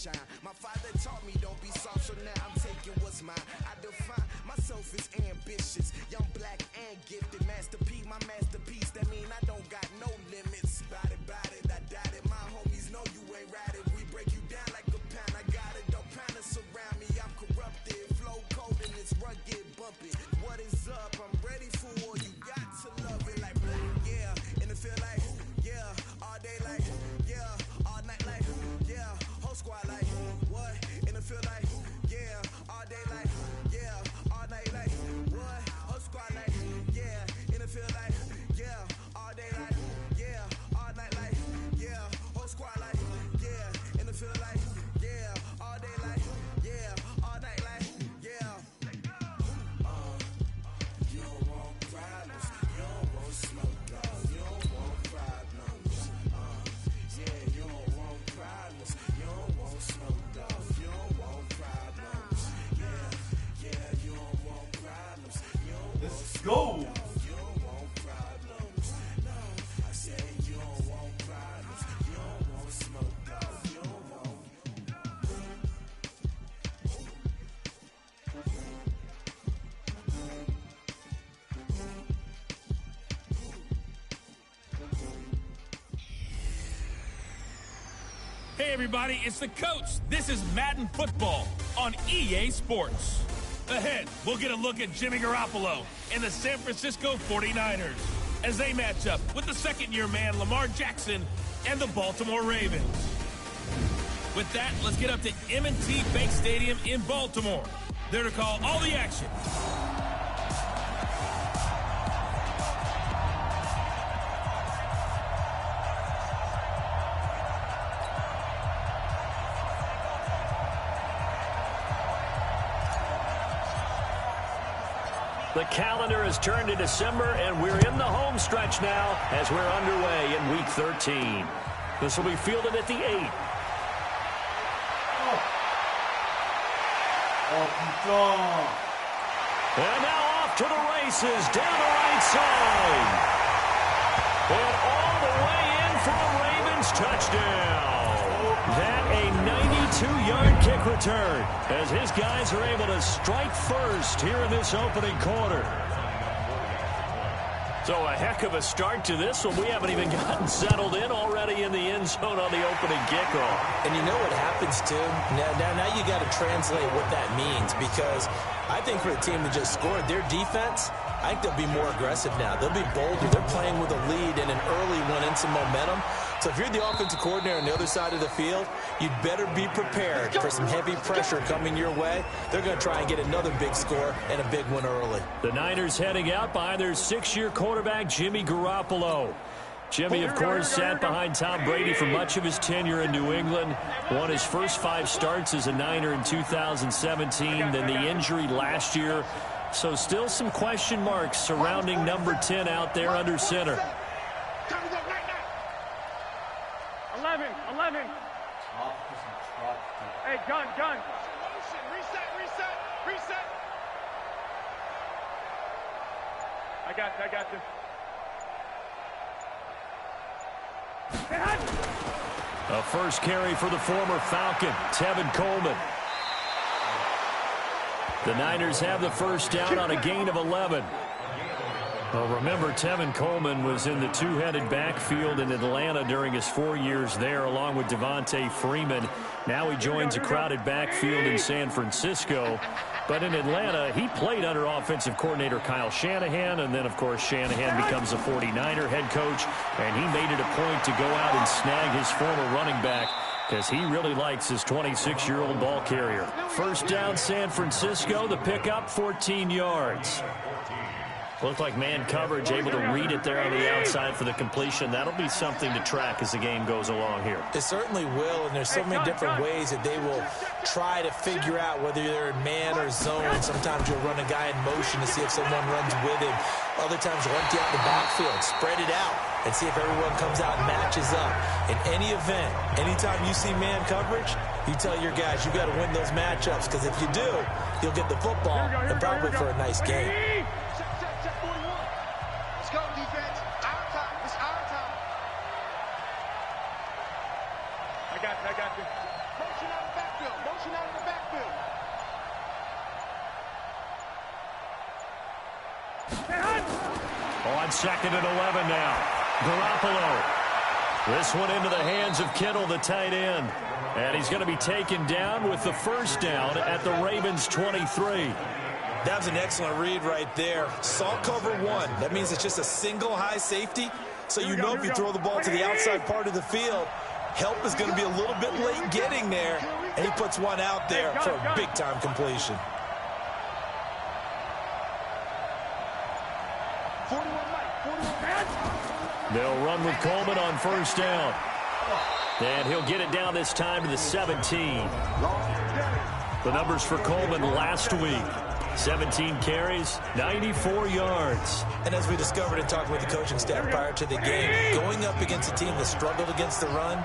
shine. My father taught me don't be soft, so now I'm taking what's mine. I define myself as ambitious, young, black, and gifted. Master P, my masterpiece, that mean I don't got no limits. Bout it, I doubt it. My homies know you ain't ride it. We break you down like a pound. I got it, don't pound to surround me. I'm corrupted, flow cold and it's rugged, bumpy. What is up? I'm ready for war. You got to love it like yeah, and it feel like yeah, all day like yeah, all night like yeah, whole squad like what? And it feel like yeah, all day like yeah, all night like what? Whole squad like yeah, and it feel like yeah, all day like yeah, all night like yeah, whole squad like yeah, and it feel like yeah, all day like yeah, all night like yeah. You don't want problems, you don't want smoke, dog. You don't want problems. Yeah, you don't want problems, you don't want smoke, dog. You don't want problems. Yeah, you don't want problems. You don't want Let's go. You don't want problems. No, I said you don't want problems. You don't want smoke, dog. You don't want. Hey everybody, it's the coach. This is Madden Football on EA Sports. Ahead, we'll get a look at Jimmy Garoppolo and the San Francisco 49ers as they match up with the second-year man Lamar Jackson and the Baltimore Ravens. With that, let's get up to M&T Bank Stadium in Baltimore. There to call all the action. The calendar has turned to December, and we're in the home stretch now as we're underway in Week 13. This will be fielded at the 8. And now off to the races down the right side. And all the way in for a Ravens touchdown. That a 92-yard kick return as his guys are able to strike first here in this opening quarter. So a heck of a start to this one. We haven't even gotten settled in already in the end zone on the opening kickoff. And you know what happens, too? Now you got to translate what that means, because I think for the team that just scored, their defense, I think they'll be more aggressive now. They'll be bolder. They're playing with a lead and an early one and some momentum. So if you're the offensive coordinator on the other side of the field, you'd better be prepared for some heavy pressure coming your way. They're going to try and get another big score and a big one early. The Niners heading out behind their 6-year quarterback, Jimmy Garoppolo. Jimmy, of course, sat behind Tom Brady for much of his tenure in New England. Won his first 5 starts as a Niner in 2017, then the injury last year. So still some question marks surrounding number 10 out there under center. 11. Hey, gun. Reset. I got you. A first carry for the former Falcon, Tevin Coleman. The Niners have the first down on a gain of 11. Well, remember, Tevin Coleman was in the two-headed backfield in Atlanta during his 4 years there, along with Devontae Freeman. Now he joins a crowded backfield in San Francisco. But in Atlanta, he played under offensive coordinator Kyle Shanahan, and then, of course, Shanahan becomes a 49er head coach, and he made it a point to go out and snag his former running back because he really likes his 26-year-old ball carrier. First down, San Francisco. The pickup, 14 yards. Looked like man coverage, able to read it there on the outside for the completion. That'll be something to track as the game goes along here. It certainly will, and there's so many different ways that they will try to figure out whether they're in man or zone. Sometimes you'll run a guy in motion to see if someone runs with him. Other times you'll empty out the backfield, spread it out, and see if everyone comes out and matches up. In any event, anytime you see man coverage, you tell your guys you got to win those matchups, because if you do, you'll get the football and probably for a nice game. Let's go, defense. Our time. It's our time. I got you. Motion out On 2nd and 11 now. Garoppolo. This one into the hands of Kittle, the tight end. And he's going to be taken down with the first down at the Ravens 23. That was an excellent read right there. Saw cover one. That means it's just a single high safety. So you know if you throw the ball to the outside part of the field, help is going to be a little bit late getting there. And he puts one out there for a big-time completion. They'll run with Coleman on first down. And he'll get it down this time to the 17. The numbers for Coleman last week. 17 carries, 94 yards. And as we discovered in talking with the coaching staff prior to the game, going up against a team that struggled against the run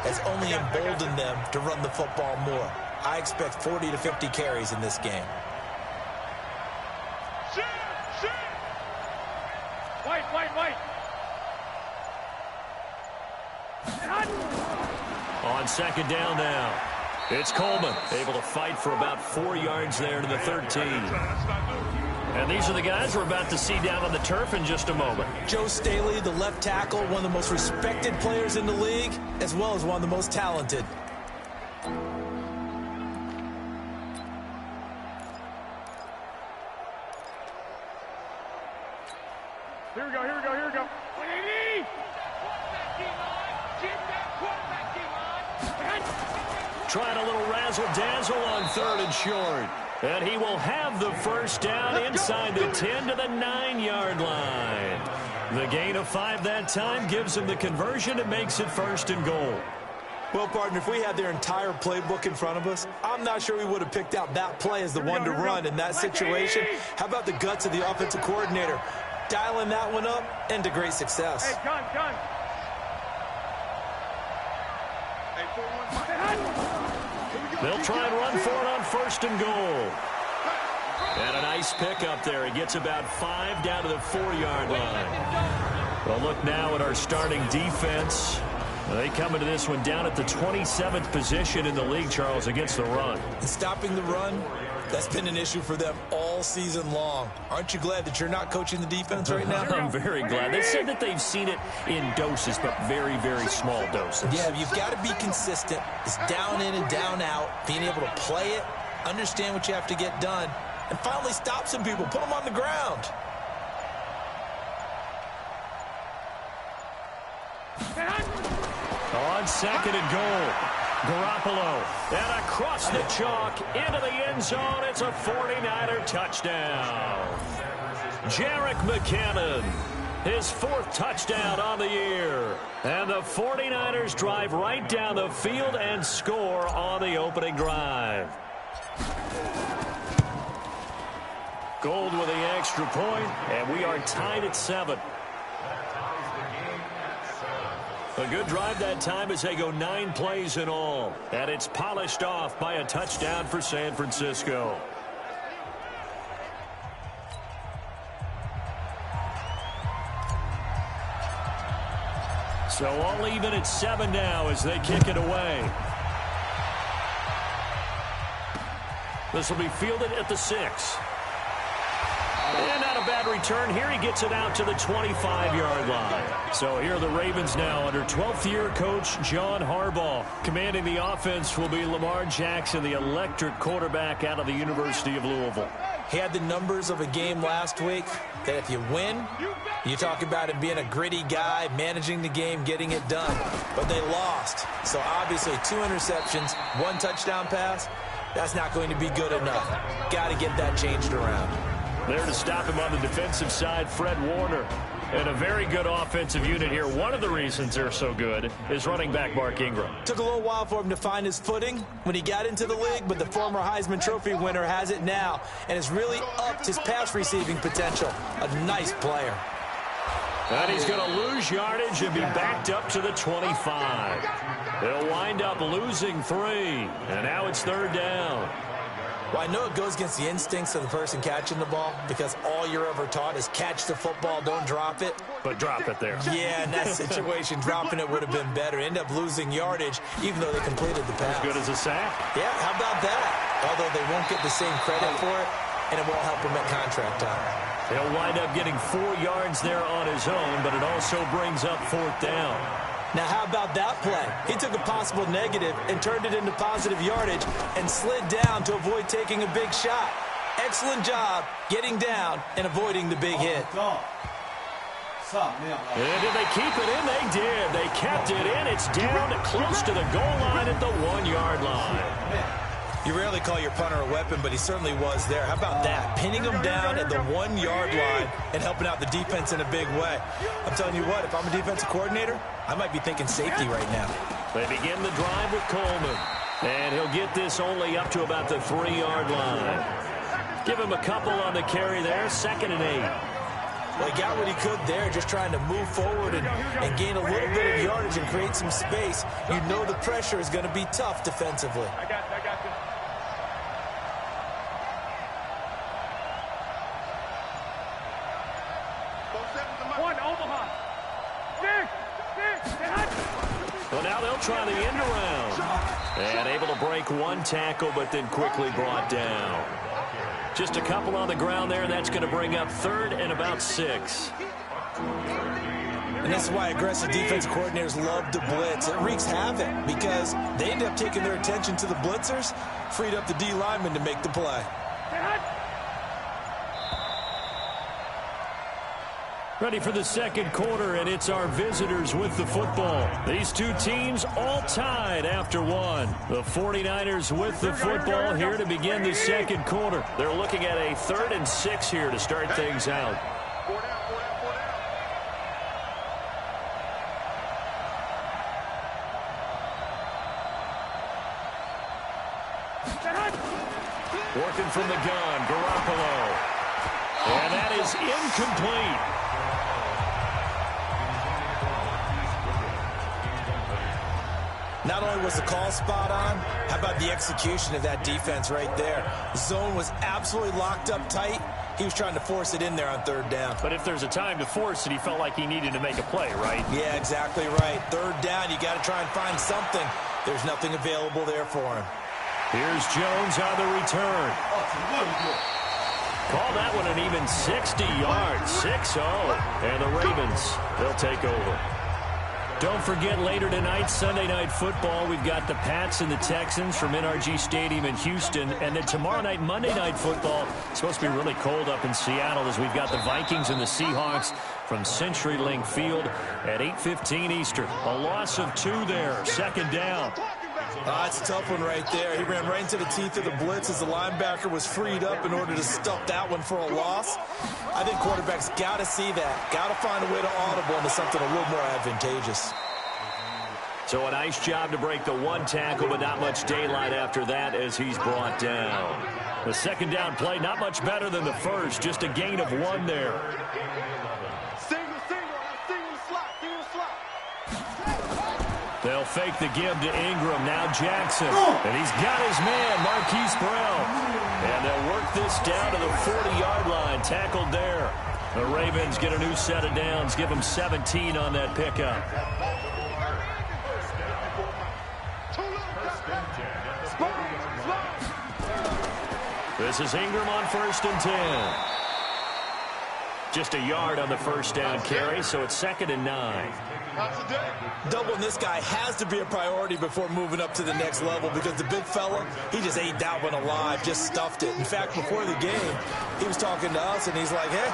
has only emboldened them to run the football more. I expect 40 to 50 carries in this game. White. On second down now, it's Coleman, able to fight for about 4 yards there to the 13. And these are the guys we're about to see down on the turf in just a moment. Joe Staley, the left tackle, one of the most respected players in the league, as well as one of the most talented. Here we go. Trying a little razzle-dazzle on 3rd and short. And he will have the first down inside the 10 to the 9-yard line. The gain of 5 that time gives him the conversion and makes it 1st and goal. Well, partner, if we had their entire playbook in front of us, I'm not sure we would have picked out that play as the one to run in that situation. How about the guts of the offensive coordinator? Dialing that one up into great success. Hey, gun. They'll try and run for it on 1st and goal. And a nice pickup there. He gets about 5 down to the 4-yard line. Well, look now at our starting defense. They come into this one down at the 27th position in the league, Charles, against the run. And stopping the run, that's been an issue for them all season long. Aren't you glad that you're not coaching the defense right now? I'm very glad. They said that they've seen it in doses, but very, very small doses. Yeah, you've got to be consistent. It's down in and down out, being able to play it, understand what you have to get done, and finally stop some people, put them on the ground. On 2nd and goal, Garoppolo, and across the chalk into the end zone. It's a 49er touchdown. Jerick McKinnon, his 4th touchdown on the year. And the 49ers drive right down the field and score on the opening drive. Gold with the extra point, and we are tied at 7. A good drive that time as they go 9 plays in all. And it's polished off by a touchdown for San Francisco. So all even at 7 now as they kick it away. This will be fielded at the 6. And not a bad return. Here he gets it out to the 25-yard line. So here are the Ravens now under 12th-year coach John Harbaugh. Commanding the offense will be Lamar Jackson, the electric quarterback out of the University of Louisville. He had the numbers of a game last week that if you win, you talk about him being a gritty guy, managing the game, getting it done. But they lost. So obviously 2 interceptions, 1 touchdown pass, that's not going to be good enough. Got to get that changed around. There to stop him on the defensive side, Fred Warner. And a very good offensive unit here. One of the reasons they're so good is running back Mark Ingram. Took a little while for him to find his footing when he got into the league, but the former Heisman Trophy winner has it now and has really upped his pass receiving potential. A nice player. And he's going to lose yardage and be backed up to the 25. They'll wind up losing 3. And now it's 3rd down. Well, I know it goes against the instincts of the person catching the ball because all you're ever taught is catch the football, don't drop it. But drop it there. Yeah, in that situation, dropping it would have been better. End up losing yardage, even though they completed the pass. As good as a sack. Yeah, how about that? Although they won't get the same credit for it, and it won't help them at contract time. He'll wind up getting 4 yards there on his own, but it also brings up 4th down. Now, how about that play? He took a possible negative and turned it into positive yardage and slid down to avoid taking a big shot. Excellent job getting down and avoiding the big hit. And did they keep it in? They did. They kept it in. It's down close to the goal line at the 1-yard line. You rarely call your punter a weapon, but he certainly was there. How about that? Pinning him down at the 1-yard line and helping out the defense in a big way. I'm telling you what, if I'm a defensive coordinator, I might be thinking safety right now. They begin the drive with Coleman. And he'll get this only up to about the 3-yard line. Give him a couple on the carry there. 2nd and 8. Well, he got what he could there, just trying to move forward and gain a little bit of yardage and create some space. You know the pressure is going to be tough defensively. I got this. One, Omaha. Six. Well, now they'll try the end around. And able to break 1 tackle, but then quickly brought down. Just a couple on the ground there, and that's going to bring up 3rd and about 6. And this is why aggressive defensive coordinators love to blitz. It wreaks havoc because they end up taking their attention to the blitzers, freed up the D lineman to make the play. Ready for the 2nd quarter, and it's our visitors with the football. These two teams all tied after 1. The 49ers with the football here to begin the 2nd quarter. They're looking at a 3rd and 6 here to start things out. Working from the gun, Garoppolo. And that is incomplete. Not only was the call spot on, how about the execution of that defense right there? The zone was absolutely locked up tight. He was trying to force it in there on 3rd down. But if there's a time to force it, he felt like he needed to make a play, right? Yeah, exactly right. 3rd down, you got to try and find something. There's nothing available there for him. Here's Jones on the return. Call that one an even 60 yards, 6-0. And the Ravens, they'll take over. Don't forget, later tonight, Sunday Night Football, we've got the Pats and the Texans from NRG Stadium in Houston. And then tomorrow night, Monday Night Football, it's supposed to be really cold up in Seattle as we've got the Vikings and the Seahawks from CenturyLink Field at 8:15 Eastern. A loss of 2 there, 2nd down. It's a tough one right there. He ran right into the teeth of the blitz as the linebacker was freed up in order to stuff that one for a loss. I think quarterbacks got to see that. Got to find a way to audible into something a little more advantageous. So a nice job to break the 1 tackle, but not much daylight after that as he's brought down. The 2nd down play, not much better than the first, just a gain of 1 there. They'll fake the give to Ingram. Now Jackson. And he's got his man, Marquise Brown. And they'll work this down to the 40-yard line. Tackled there. The Ravens get a new set of downs. Give them 17 on that pickup. This is Ingram on 1st and 10. Just a yard on the 1st down carry, so it's 2nd and 9. Doubling this guy has to be a priority before moving up to the next level because the big fella, he just ate that one alive, just stuffed it. In fact, before the game, he was talking to us, and he's like, hey,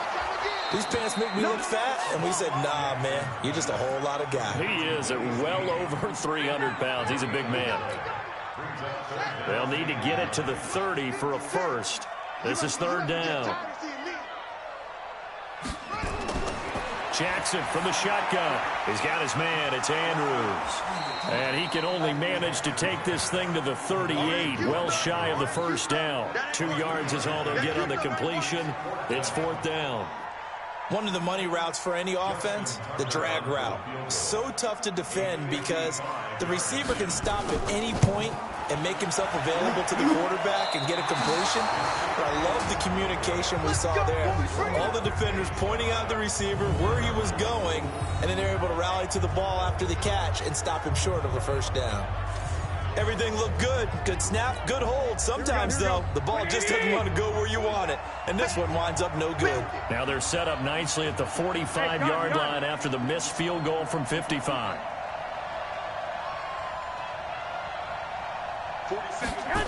these pants make me look fat. And we said, nah, man, you're just a whole lot of guy. He is at well over 300 pounds. He's a big man. They'll need to get it to the 30 for a first. This is 3rd down. Jackson from the shotgun. He's got his man. It's Andrews. And he can only manage to take this thing to the 38, well shy of the 1st down. 2 yards is all they'll get on the completion. It's 4th down. One of the money routes for any offense, the drag route. So tough to defend because the receiver can stop at any point and make himself available to the quarterback and get a completion. But I love the communication we saw there. All the defenders pointing out the receiver, where he was going, and then they're able to rally to the ball after the catch and stop him short of the 1st down. Everything looked good. Good snap, good hold. Sometimes, though, the ball just doesn't want to go where you want it. And this one winds up no good. Now they're set up nicely at the 45-yard line after the missed field goal from 55. 47.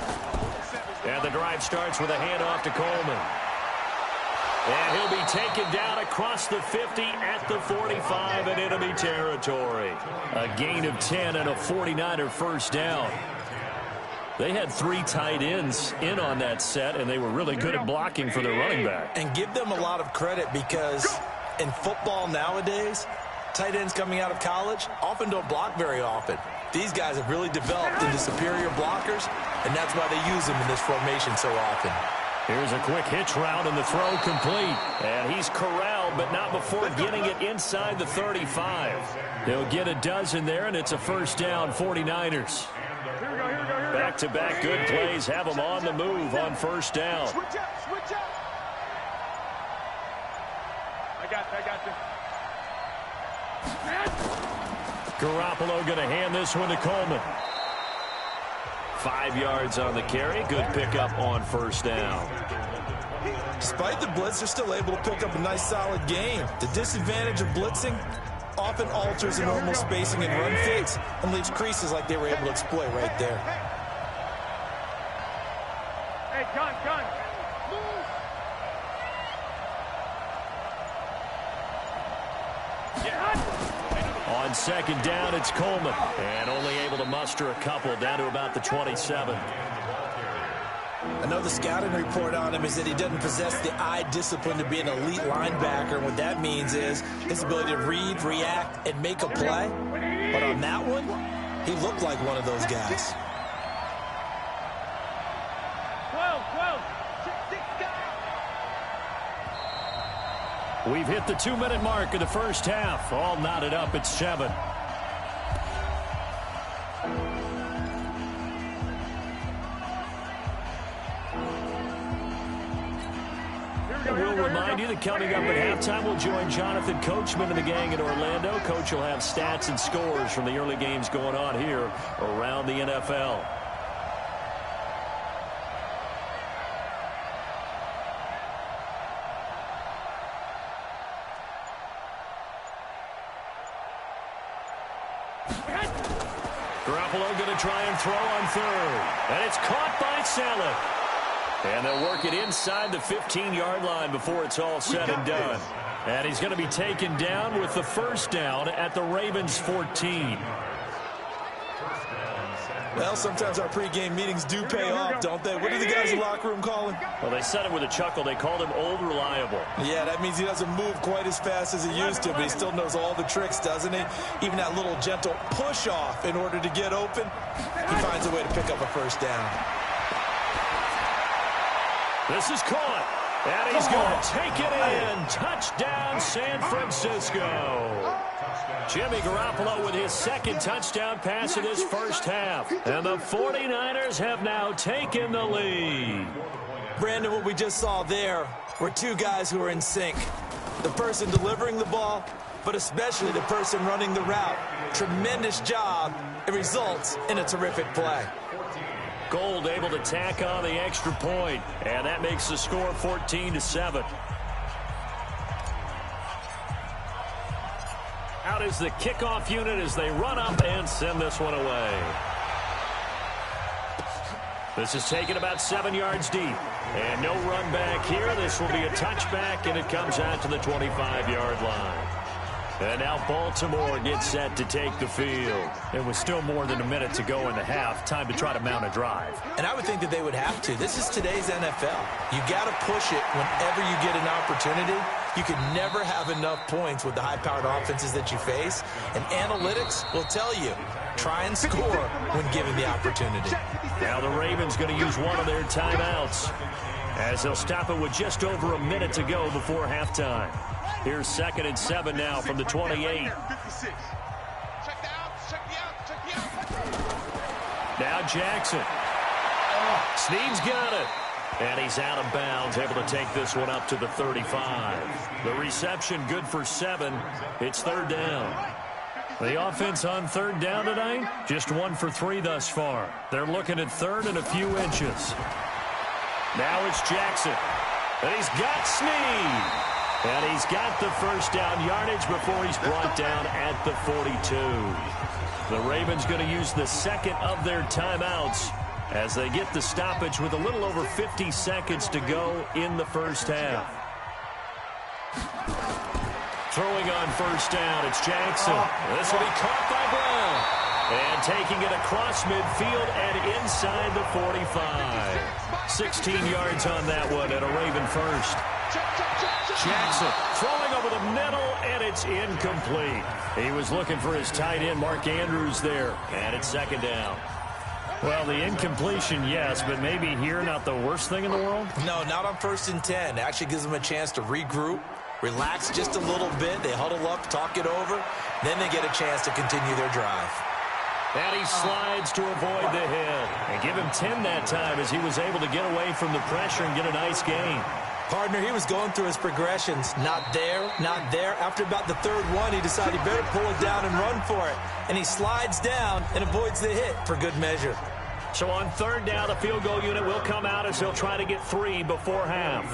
And the drive starts with a handoff to Coleman. And he'll be taken down across the 50 at the 45 in enemy territory. A gain of 10 and a 49er first down. They had 3 tight ends in on that set, and they were really good at blocking for their running back. And give them a lot of credit because in football nowadays, tight ends coming out of college often don't block very often. These guys have really developed into superior blockers, and that's why they use them in this formation so often. Here's a quick hitch route, and the throw complete. And he's corralled, but not before getting it inside the 35. He'll get a dozen there, and it's a first down, 49ers. Back-to-back good plays have them on the move on first down. Switch up. I got you. Garoppolo going to hand this one to Coleman. 5 yards on the carry. Good pickup on first down. Despite the blitz, they're still able to pick up a nice, solid gain. The disadvantage of blitzing often alters the normal spacing and run fits and leaves creases like they were able to exploit right there. Hey, gun. Move. On second down, it's Coleman. And only able to muster a couple down to about the 27. I know the scouting report on him is that he doesn't possess the eye discipline to be an elite linebacker. And what that means is his ability to read, react, and make a play. But on that one, he looked like one of those guys. 12. We've hit the 2-minute mark of the first half. All knotted up at 7. And we'll remind you that coming up at halftime, we'll join Jonathan Coachman and the gang in Orlando. Coach will have stats and scores from the early games going on here around the NFL. Garoppolo going to try and throw on third. And it's caught by Saleh. And they'll work it inside the 15-yard line before it's all said and done. And he's going to be taken down with the first down at the Ravens 14. Well, sometimes our pregame meetings do pay off, don't they? What do the guys in the locker room call him? Well, they said it with a chuckle. They called him Old Reliable. Yeah, that means he doesn't move quite as fast as he used to, but he still knows all the tricks, doesn't he? Even that little gentle push-off in order to get open, he finds a way to pick up a first down. This is caught, and he's going to take it in. Touchdown, San Francisco. Jimmy Garoppolo with his second touchdown pass of this first half. And the 49ers have now taken the lead. Brandon, what we just saw there were two guys who are in sync. The person delivering the ball, but especially the person running the route. Tremendous job. It results in a terrific play. Gold able to tack on the extra point, and that makes the score 14-7. Out is the kickoff unit as they run up and send this one away. This is taken about 7 yards deep. And no run back here. This will be a touchback, and it comes out to the 25-yard line. And now Baltimore gets set to take the field. It was still more than a minute to go in the half. Time to try to mount a drive. And I would think that they would have to. This is today's NFL. You got to push it whenever you get an opportunity. You can never have enough points with the high-powered offenses that you face. And analytics will tell you, try and score when given the opportunity. Now the Ravens going to use one of their timeouts as they'll stop it with just over a minute to go before halftime. Here's 2nd and 7 now from the 28. Now Jackson. Snead's got it. And he's out of bounds, able to take this one up to the 35. The reception good for 7. It's 3rd down. The offense on third down tonight, just 1 for 3 thus far. They're looking at third and a few inches. Now it's Jackson. And he's got Snead. And he's got the first down yardage before he's brought down at the 42. The Ravens going to use the second of their timeouts as they get the stoppage with a little over 50 seconds to go in the first half. Throwing on first down, it's Jackson. This will be caught by Brown. And taking it across midfield and inside the 45. 16 yards on that one and a Raven first. Jackson throwing over the middle, and it's incomplete. He was looking for his tight end, Mark Andrews, there. And it's second down. Well, the incompletion, yes, but maybe here not the worst thing in the world? No, not on 1st and 10. It actually gives them a chance to regroup, relax just a little bit. They huddle up, talk it over. Then they get a chance to continue their drive. And he slides to avoid the hit. And give him 10 that time as he was able to get away from the pressure and get a nice gain. Partner, he was going through his progressions. Not there, not there. After about the third one, he decided he better pull it down and run for it. And he slides down and avoids the hit for good measure. So on third down, the field goal unit will come out as he'll try to get 3 before half.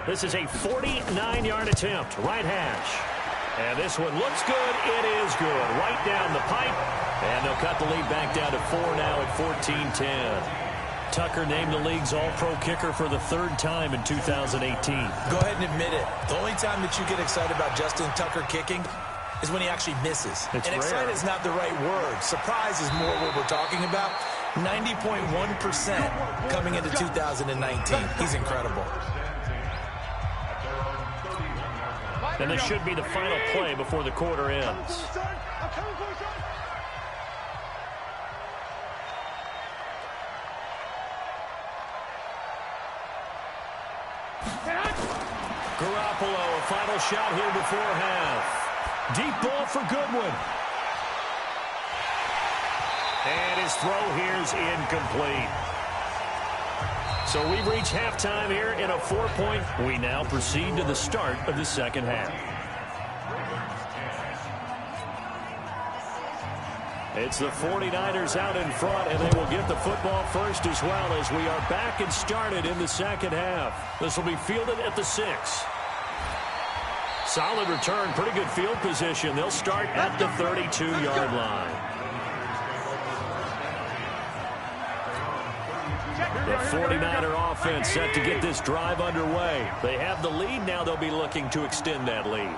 This is a 49-yard attempt, right hash. And this one looks good. It is good. Right down the pipe. And they'll cut the lead back down to 4 now at 14-10. Tucker named the league's all-pro kicker for the 3rd time in 2018. Go ahead and admit it. The only time that you get excited about Justin Tucker kicking is when he actually misses. It's and rare. excited is not the right word. Surprise is more what we're talking about. 90.1% coming into 2019. He's incredible. And this should be the final play before the quarter ends. Garoppolo, a final shot here before half. Deep ball for Goodwin. And his throw here is incomplete. So we've reached halftime here in a 4-point. We now proceed to the start of the second half. It's the 49ers out in front, and they will get the football first as well as we are back and started in the second half. This will be fielded at the 6. Solid return, pretty good field position. They'll start at the 32-yard line. The 49er offense set to get this drive underway. They have the lead. Now they'll be looking to extend that lead.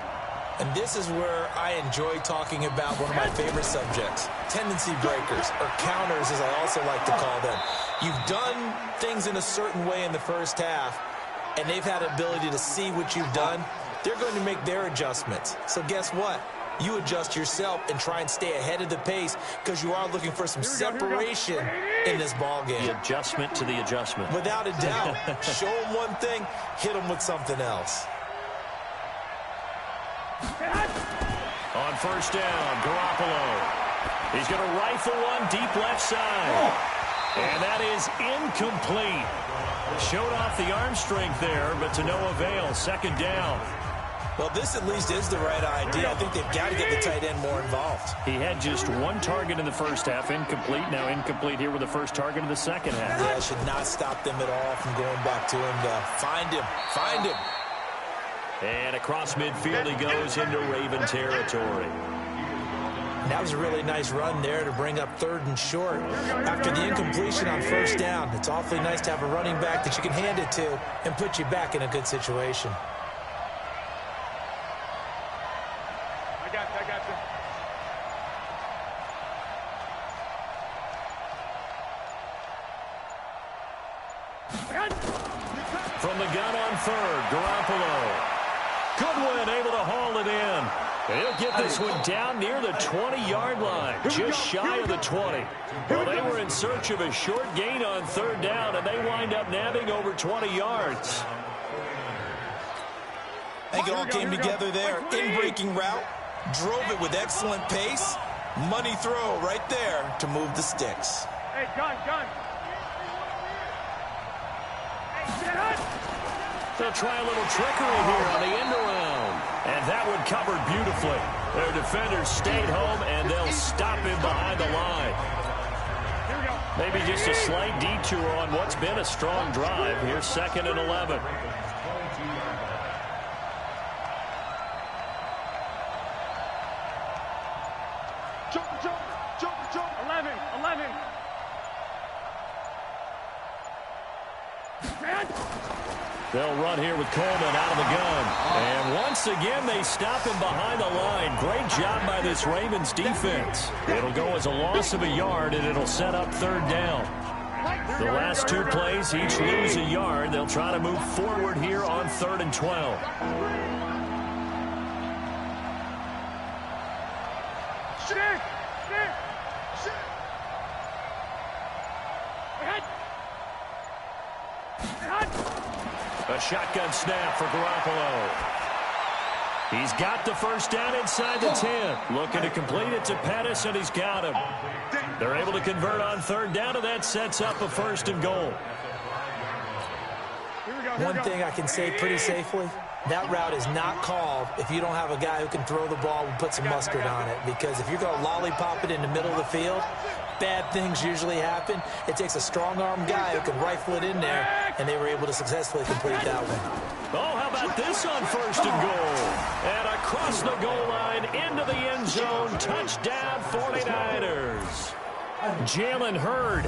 And this is where I enjoy talking about one of my favorite subjects, tendency breakers, or counters as I also like to call them. You've done things in a certain way in the first half, and they've had the ability to see what you've done. They're going to make their adjustments. So guess what? You adjust yourself and try and stay ahead of the pace because you are looking for some separation in this ball game. The adjustment to the adjustment. Without a doubt. Show them one thing, hit them with something else. On first down, Garoppolo. He's going to rifle one deep left side. And that is incomplete. Showed off the arm strength there, but to no avail. Second down. Well, this at least is the right idea. I think they've got to get the tight end more involved. He had just 1 target in the first half, incomplete. Now incomplete here with the first target of the second half. Yeah, it should not stop them at all from going back to him to find him. Find him. And across midfield he goes into Raven territory. That was a really nice run there to bring up 3rd and short. After the incompletion on first down, it's awfully nice to have a running back that you can hand it to and put you back in a good situation. I got you. From the gun on 3rd, Garoppolo. Goodwin able to haul it in. He'll get this one down near the 20-yard line, just shy of the 20. Well, they were in search of a short gain on 3rd down, and they wind up nabbing over 20 yards. I think it all came together there. In-breaking route, drove it with excellent pace. Money throw right there to move the sticks. Hey, gun. They'll try a little trickery here on the end around. And that one covered beautifully. Their defenders stayed home, and they'll stop him behind the line. Maybe just a slight detour on what's been a strong drive. Here's 2nd and 11. Jump. 11. They'll run here with Coleman out of the gun. And once again, they stop him behind the line. Great job by this Ravens defense. It'll go as a loss of a yard, and it'll set up 3rd down. The last 2 plays, each lose a yard. They'll try to move forward here on 3rd and 12. A shotgun snap for Garoppolo. He's got the 1st down inside the 10. Looking to complete it to Pettis, and he's got him. They're able to convert on 3rd down, and that sets up a 1st and goal. One thing I can say pretty safely, that route is not called if you don't have a guy who can throw the ball and put some mustard on it. Because if you're going to lollipop it in the middle of the field, bad things usually happen. It takes a strong-arm guy who can rifle it in there, and they were able to successfully complete that one. Oh, how about this on 1st and goal? And across the goal line, into the end zone, touchdown 49ers. Jalen Hurd,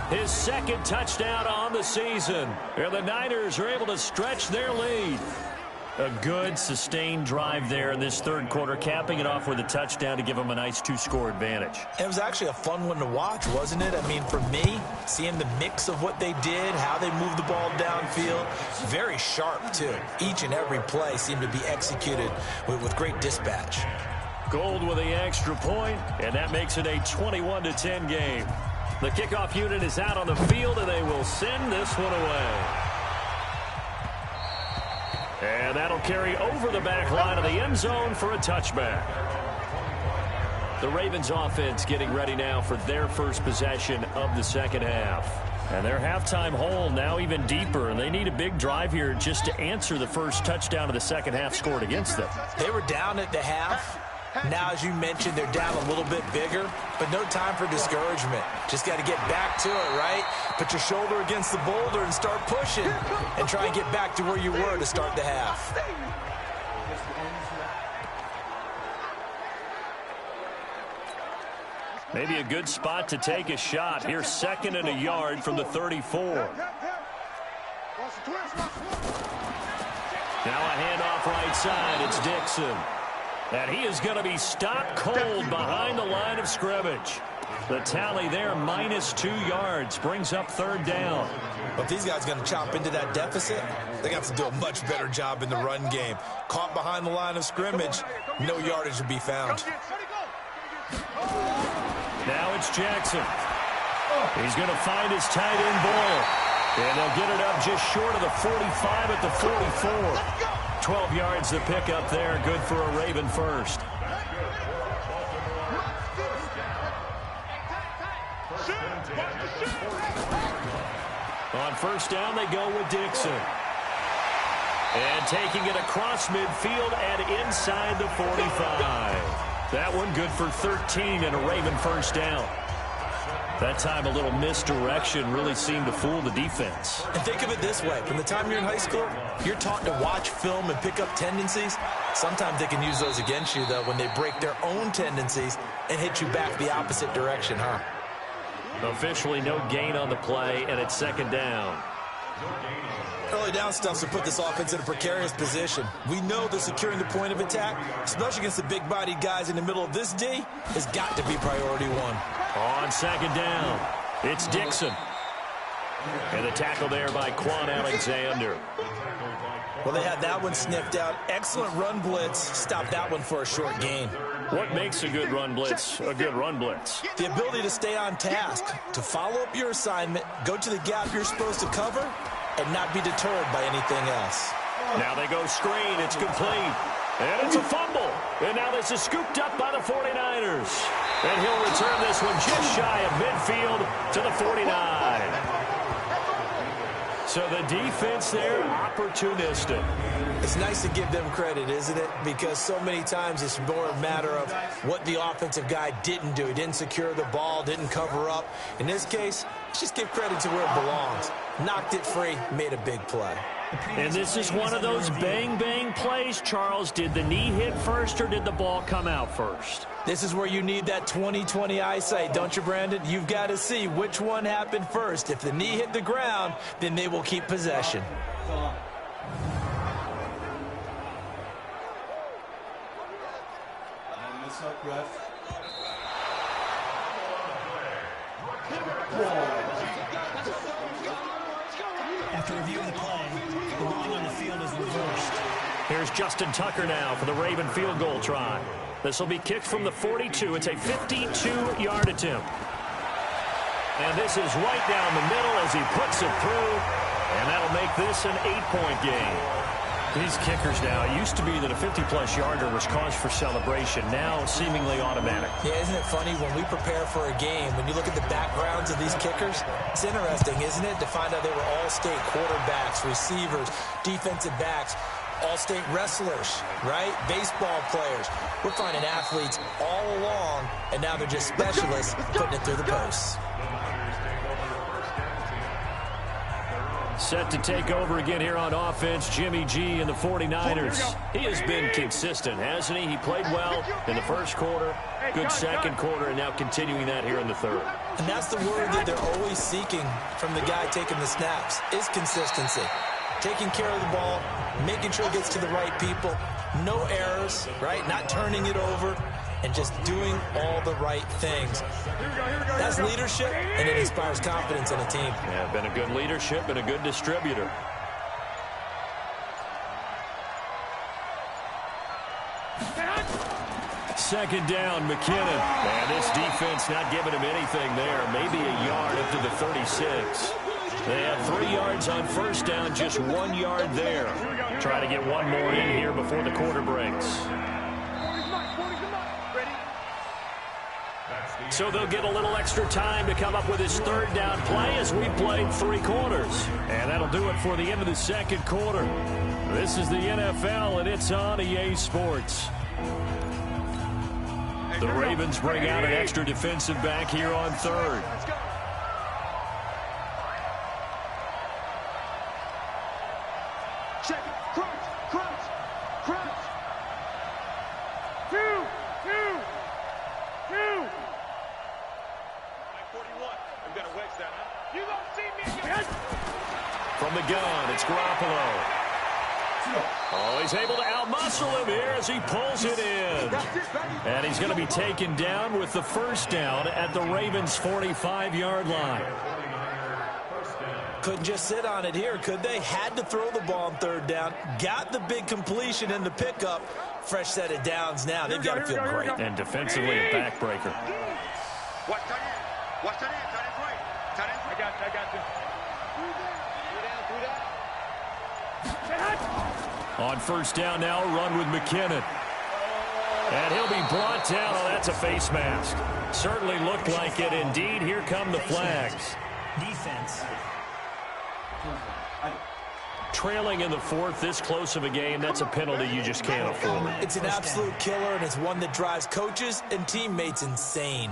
his 2nd touchdown on the season. And the Niners are able to stretch their lead. A good, sustained drive there in this 3rd quarter, capping it off with a touchdown to give them a nice 2-score advantage. It was actually a fun one to watch, wasn't it? I mean, for me, seeing the mix of what they did, how they moved the ball downfield, very sharp, too. Each and every play seemed to be executed with great dispatch. Gold with the extra point, and that makes it a 21-10 game. The kickoff unit is out on the field, and they will send this one away. And that'll carry over the back line of the end zone for a touchback. The Ravens offense getting ready now for their first possession of the 2nd half. And their halftime hole now even deeper, and they need a big drive here just to answer the first touchdown of the 2nd half scored against them. They were down at the half. Now, as you mentioned, they're down a little bit bigger, but no time for discouragement. Just got to get back to it, right? Put your shoulder against the boulder and start pushing and try and get back to where you were to start the half. Maybe a good spot to take a shot. Here's 2nd and a yard from the 34. Now a handoff right side. It's Dixon. And he is going to be stopped cold behind the line of scrimmage. The tally there, -2 yards, brings up 3rd down. But if these guys are going to chop into that deficit, they got to do a much better job in the run game. Caught behind the line of scrimmage, no yardage will be found. Now it's Jackson. He's going to find his tight end Boyle. And they'll get it up just short of the 45 at the 44. 12 yards to pick up there. Good for a Raven first. On 1st down, they go with Dixon. And taking it across midfield and inside the 45. That one good for 13 and a Raven 1st down. That time a little misdirection really seemed to fool the defense. And think of it this way. From the time you're in high school, you're taught to watch film and pick up tendencies. Sometimes they can use those against you, though, when they break their own tendencies and hit you back the opposite direction, huh? Officially no gain on the play, and it's 2nd down. Early down stuff to put this offense in a precarious position. We know that securing the point of attack, especially against the big-bodied guys in the middle of this D, has got to be priority one. On 2nd down, it's Dixon. And the tackle there by Quan Alexander. Well, they had that one sniffed out. Excellent run blitz. Stopped that one for a short gain. What makes a good run blitz a good run blitz? The ability to stay on task, to follow up your assignment, go to the gap you're supposed to cover, and not be deterred by anything else. Now they go screen. It's complete. And it's a fumble. And now this is scooped up by the 49ers. And he'll return this one just shy of midfield to the 49. So the defense there, opportunistic. It's nice to give them credit, isn't it? Because so many times it's more a matter of what the offensive guy didn't do. He didn't secure the ball, didn't cover up. In this case, let's just give credit to where it belongs. Knocked it free, made a big play. And this is one of those bang-bang plays, Charles. Did the knee hit first or did the ball come out first? This is where you need that 20/20 eyesight, don't you, Brandon? You've got to see which one happened first. If the knee hit the ground, then they will keep possession. After reviewing the play, the line on the field is reversed. Here's Justin Tucker now for the Raven field goal try. This will be kicked from the 42. It's a 52-yard attempt. And this is right down the middle as he puts it through. And that'll make this an 8-point game. These kickers now, it used to be that a 50-plus yarder was cause for celebration. Now seemingly automatic. Yeah, isn't it funny when we prepare for a game, when you look at the backgrounds of these kickers, it's interesting, isn't it, to find out they were all-state quarterbacks, receivers, defensive backs, all-state wrestlers, right? Baseball players. We're finding athletes all along, and now they're just specialists putting it through the posts. Set to take over again here on offense, Jimmy G and the 49ers. He has been consistent, hasn't he? He played well in the first quarter, good second quarter, and now continuing that here in the third. And that's the word that they're always seeking from the guy taking the snaps, is consistency. Taking care of the ball, making sure it gets to the right people, no errors, right? Not turning it over, and just doing all the right things. That's leadership, and it inspires confidence in a team. Yeah, been a good leadership and a good distributor. Second down, McKinnon. And this defense not giving him anything there. Maybe a yard up to the 36. They have 3 yards on first down, just 1 yard there. Try to get one more in here before the quarter breaks. So they'll get a little extra time to come up with his third down play as we played 3 quarters. And that'll do it for the end of the second quarter. This is the NFL, and it's on EA Sports. The Ravens bring out an extra defensive back here on third. Check it. Crunch. 2. 41. I'm going to wedge that, huh? You don't see me again. From the gun, it's Garoppolo. Oh, he's able to outmuscle him here as he pulls it in. And he's going to be taken down with the first down at the Ravens' 45-yard line. Couldn't just sit on it here, could they? Had to throw the ball on third down. Got the big completion in the pickup. Fresh set of downs now. They've got to feel great. And defensively a backbreaker. Watch that in. Watch that in. I got you. On first down now, run with McKinnon. And he'll be brought down. Oh, that's a face mask. Certainly looked like it. Indeed, here come the flags. Defense. Trailing in the fourth, this close of a game, that's a penalty you just can't afford. It's an absolute killer, and it's one that drives coaches and teammates insane.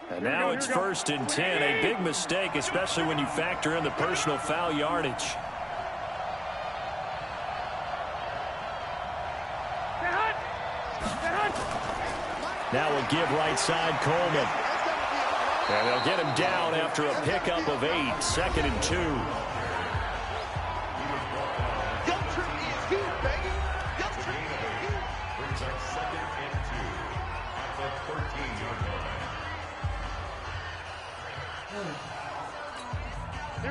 And now it's 1st and 10. A big mistake, especially when you factor in the personal foul yardage. Now we'll give right side Coleman. And they'll get him down after a pickup of 8. 2nd and 2.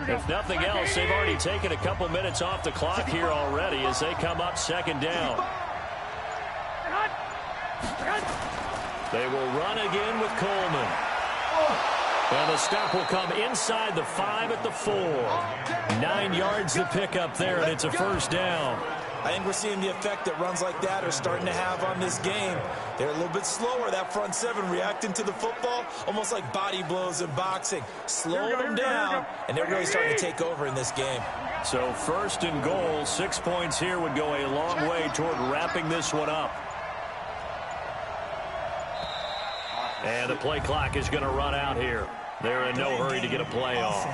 If nothing else, they've already taken a couple minutes off the clock here already as they come up 2nd down. They will run again with Coleman. And the stop will come inside the 5 at the 4. 9 yards to pick up there, and it's a first down. I think we're seeing the effect that runs like that are starting to have on this game. They're a little bit slower, that front 7, reacting to the football, almost like body blows in boxing. Slowing them down, and they're really starting to take over in this game. So first and goal, 6 points here would go a long way toward wrapping this one up. And the play clock is going to run out here. They're in no hurry to get a play off.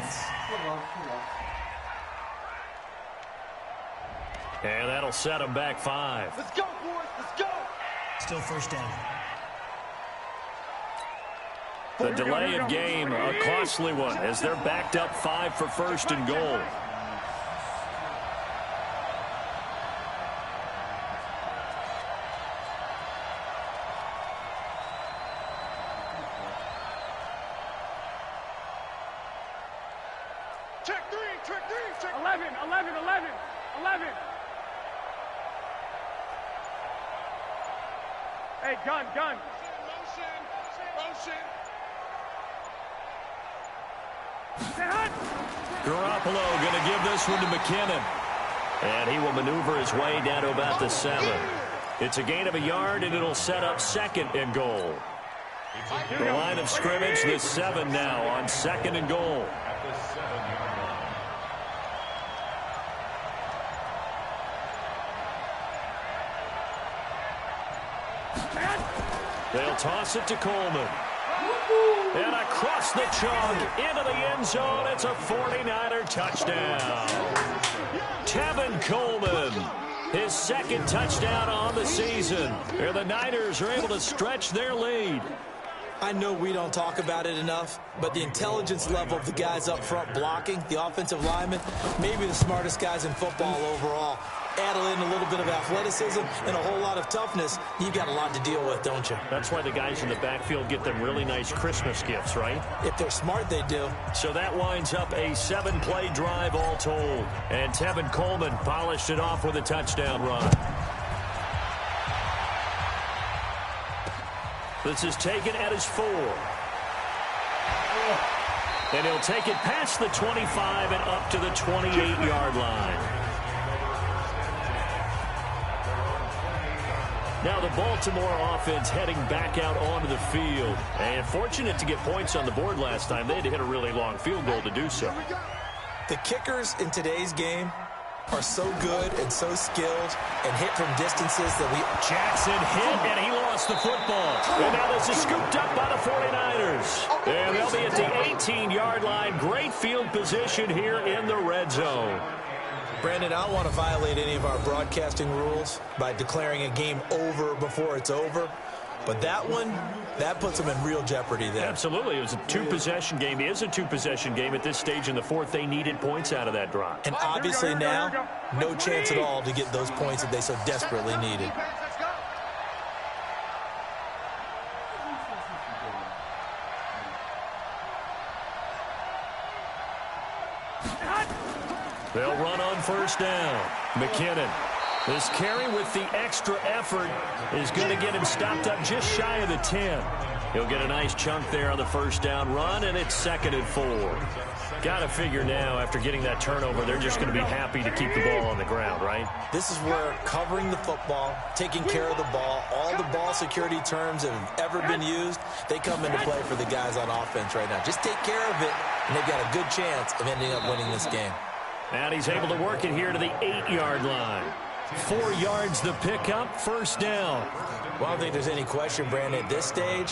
And that'll set them back 5. Let's go, boys. Let's go. Still first down. The delay of game, a costly one, as they're backed up 5 for first and goal. Check 3, check 11. Hey, gun. Motion. Garoppolo going to give this one to McKinnon. And he will maneuver his way down to about the 7. It's a gain of a yard, and it'll set up second and goal. The line of scrimmage, the 7 now on second and goal. They'll toss it to Coleman. And across the chunk, into the end zone. It's a 49er touchdown. Tevin Coleman, his second touchdown on the season. And the Niners are able to stretch their lead. I know we don't talk about it enough, but the intelligence level of the guys up front blocking, the offensive linemen, maybe the smartest guys in football overall. Add in a little bit of athleticism and a whole lot of toughness, you've got a lot to deal with, don't you? That's why the guys in the backfield get them really nice Christmas gifts, right? If they're smart, they do. So that winds up a 7-play drive all told. And Tevin Coleman polished it off with a touchdown run. This is taken at his 4. And he'll take it past the 25 and up to the 28-yard line. Now the Baltimore offense heading back out onto the field. And fortunate to get points on the board last time. They had to hit a really long field goal to do so. The kickers in today's game are so good and so skilled and hit from distances that Jackson hit, and he lost the football. And now this is scooped up by the 49ers. And they'll be at the 18-yard line. Great field position here in the red zone. Brandon, I don't want to violate any of our broadcasting rules by declaring a game over before it's over. But that one, that puts them in real jeopardy there. Absolutely. It was a 2-possession game. It is a 2-possession game at this stage in the 4th. They needed points out of that drive. And obviously now, no chance at all to get those points that they so desperately needed. They'll run on first down. McKinnon. This carry with the extra effort is going to get him stopped up just shy of the 10. He'll get a nice chunk there on the first down run, and it's 2nd and 4. Got to figure now, after getting that turnover, they're just going to be happy to keep the ball on the ground, right? This is where covering the football, taking care of the ball, all the ball security terms that have ever been used, they come into play for the guys on offense right now. Just take care of it, and they've got a good chance of ending up winning this game. And he's able to work it here to the 8-yard line. 4 yards to pick up, first down. Well, I don't think there's any question, Brandon, at this stage,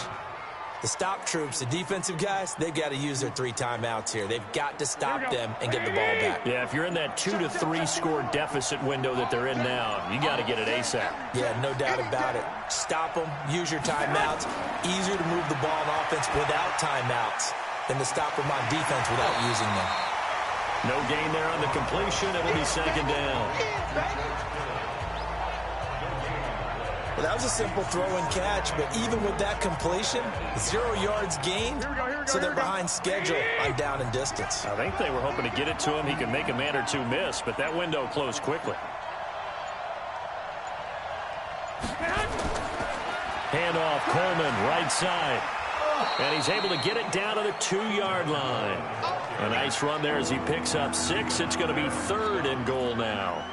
the stop troops, the defensive guys, they've got to use their 3 timeouts here. They've got to stop them and get the ball back. Yeah, if you're in that 2 to 3 score deficit window that they're in now, you got to get it ASAP. Yeah, no doubt about it. Stop them, use your timeouts. Easier to move the ball on offense without timeouts than to stop them on defense without using them. No gain there on the completion. It'll be 2nd down. Well, that was a simple throw and catch, but even with that completion, 0 yards gained, so they're behind schedule on down and distance. I think they were hoping to get it to him. He could make a man or two miss, but that window closed quickly. Handoff, Coleman, right side. And he's able to get it down to the 2-yard line. A nice run there as he picks up 6. It's going to be 3rd and goal now.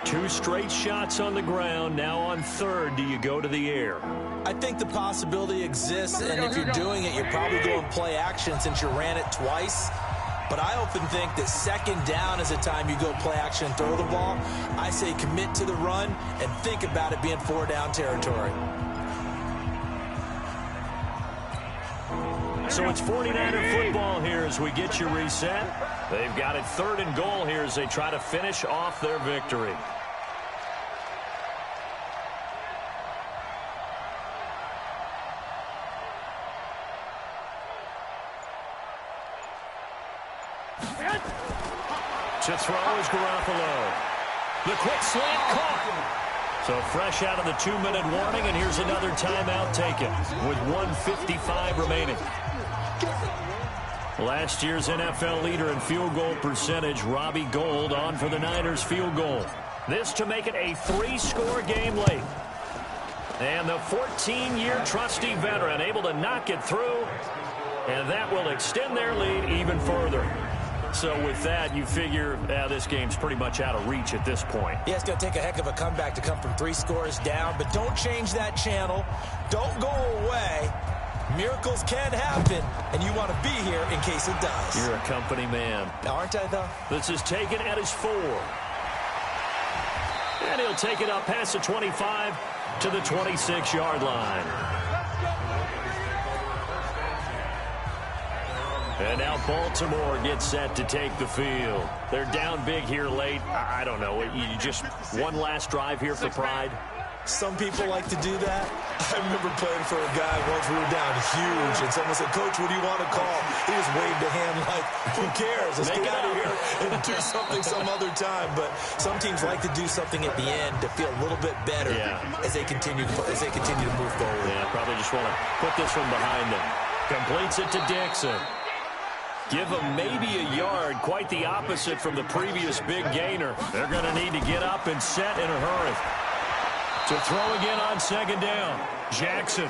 2 straight shots on the ground. Now on 3rd, do you go to the air? I think the possibility exists, and if you're doing it, you're probably going play action since you ran it twice. But I often think that 2nd down is a time you go play action and throw the ball. I say commit to the run and think about it being 4-down territory. So it's 49er football here as we get you reset. They've got it 3rd and goal here as they try to finish off their victory. To throw is Garoppolo. The quick slant caught. So fresh out of the 2-minute warning, and here's another timeout taken with 1:55 remaining. Last year's NFL leader in field goal percentage, Robbie Gould, on for the Niners field goal. This to make it a 3-score game late. And the 14-year trusty veteran able to knock it through, and that will extend their lead even further. So with that, you figure this game's pretty much out of reach at this point. Yeah, it's going to take a heck of a comeback to come from 3 scores down, but don't change that channel. Don't go away. Miracles can happen, and you want to be here in case it does. You're a company man. Aren't I, though? This is taken at his 4. And he'll take it up past the 25 to the 26-yard line. And now Baltimore gets set to take the field. They're down big here late. I don't know. You just one last drive here for pride? Some people like to do that. I remember playing for a guy once we were down huge, and someone said, "Coach, what do you want to call?" He just waved a hand like, who cares? Let's get out of here and do something some other time. But some teams like to do something at the end to feel a little bit better as they continue to move forward. Yeah, probably just want to put this one behind them. Completes it to Dixon. Give them maybe a yard, quite the opposite from the previous big gainer. They're going to need to get up and set in a hurry. To throw again on 2nd down. Jackson.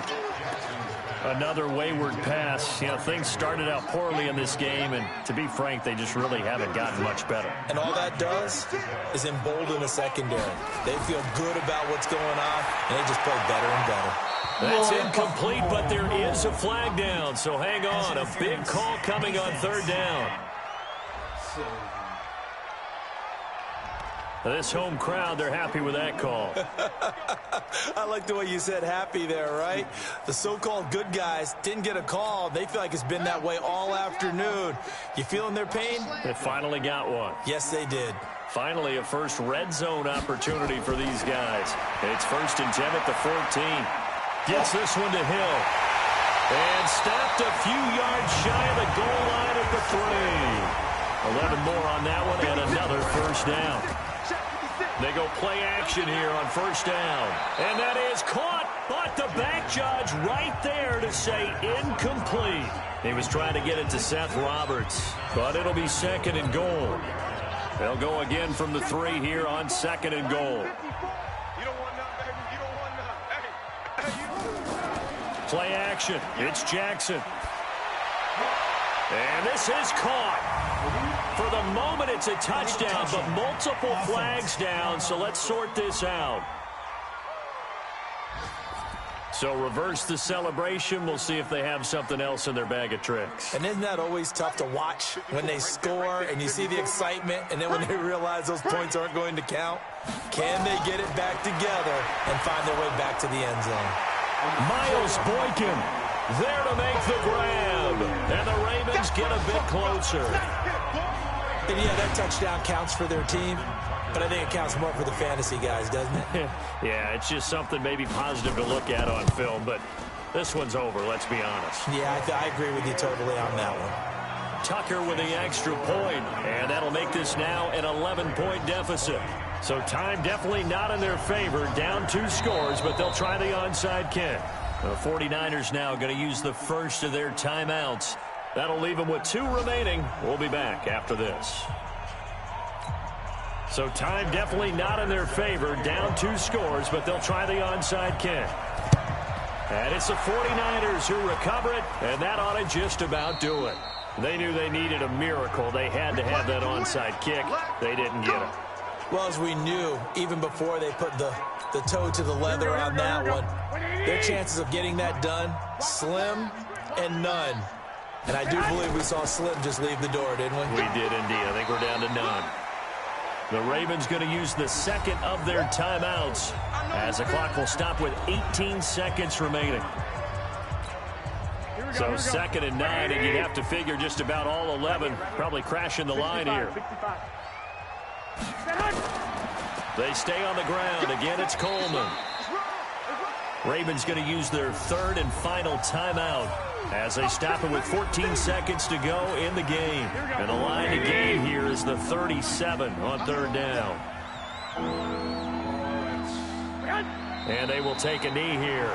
Another wayward pass. You know, things started out poorly in this game, and to be frank, they just really haven't gotten much better. And all that does is embolden the secondary. They feel good about what's going on, and they just play better and better. That's incomplete, but there is a flag down, so hang on. A big call coming on 3rd down. This home crowd, they're happy with that call. I like the way you said happy there, right? The so-called good guys didn't get a call. They feel like it's been that way all afternoon. You feeling their pain? They finally got one. Yes, they did. Finally, a first red zone opportunity for these guys. It's 1st and 10 at the 14. Gets this one to Hill. And stopped a few yards shy of the goal line at the 3. 11 more on that one, and another 1st down. They go play action here on 1st down. And that is caught, but the back judge right there to say incomplete. He was trying to get it to Seth Roberts, but it'll be 2nd and goal. They'll go again from the 3 here on 2nd and goal. Play action. It's Jackson. And this is caught. For the moment, it's a touchdown, but multiple flags down, so let's sort this out. So reverse the celebration. We'll see if they have something else in their bag of tricks. And isn't that always tough to watch when they score and you see the excitement, and then when they realize those points aren't going to count? Can they get it back together and find their way back to the end zone? Miles Boykin there to make the grab. And the Ravens get a bit closer. And yeah, that touchdown counts for their team, but I think it counts more for the fantasy guys, doesn't it? Yeah, it's just something maybe positive to look at on film, but this one's over, let's be honest. Yeah, I agree with you totally on that one. Tucker with the extra point, and that'll make this now an 11-point deficit. So time definitely not in their favor, down 2 scores, but they'll try the onside kick. The 49ers now going to use the first of their timeouts. That'll leave them with 2 remaining. We'll be back after this. So time definitely not in their favor, down 2 scores, but they'll try the onside kick. And it's the 49ers who recover it, and that ought to just about do it. They knew they needed a miracle. They had to have that onside kick. They didn't get it. Well, as we knew, even before they put the toe to the leather on that one, their chances of getting that done, slim and none. And I do believe we saw Slim just leave the door, didn't we? We did indeed. I think we're down to none. The Ravens going to use the second of their timeouts as the clock will stop with 18 seconds remaining. So 2nd and 9, and you'd have to figure just about all 11 probably crashing the line here. They stay on the ground. Again, it's Coleman. Ravens going to use their 3rd and final timeout as they stop it with 14 seconds to go in the game. And the line to gain here is the 37 on 3rd down. And they will take a knee here.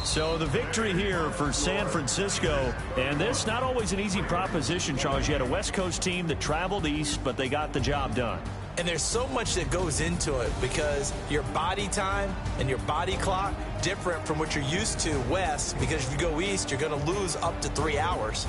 So the victory here for San Francisco, and this not always an easy proposition, Charles. You had a West Coast team that traveled east, but they got the job done. And there's so much that goes into it because your body time and your body clock different from what you're used to west, because if you go east, you're going to lose up to 3 hours,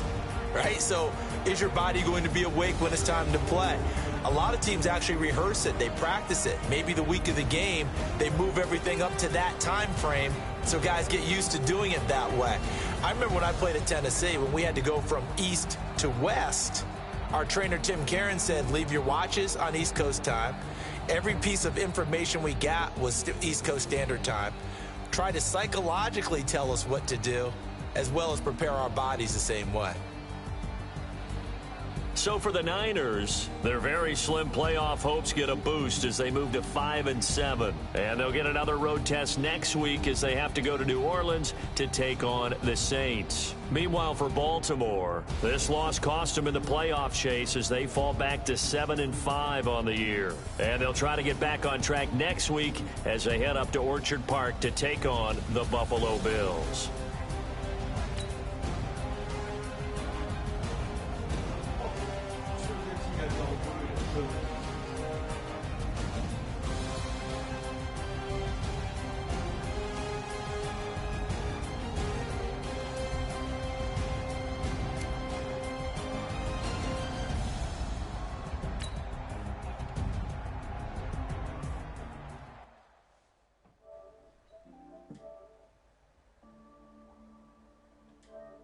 right? So is your body going to be awake when it's time to play? A lot of teams actually rehearse it. They practice it. Maybe the week of the game, they move everything up to that time frame so guys get used to doing it that way. I remember when I played at Tennessee, when we had to go from east to west, our trainer Tim Karen said, leave your watches on East Coast time. Every piece of information we got was East Coast Standard Time. Try to psychologically tell us what to do, as well as prepare our bodies the same way. So for the Niners, their very slim playoff hopes get a boost as they move to 5-7. And they'll get another road test next week as they have to go to New Orleans to take on the Saints. Meanwhile, for Baltimore, this loss cost them in the playoff chase as they fall back to 7-5 on the year. And they'll try to get back on track next week as they head up to Orchard Park to take on the Buffalo Bills.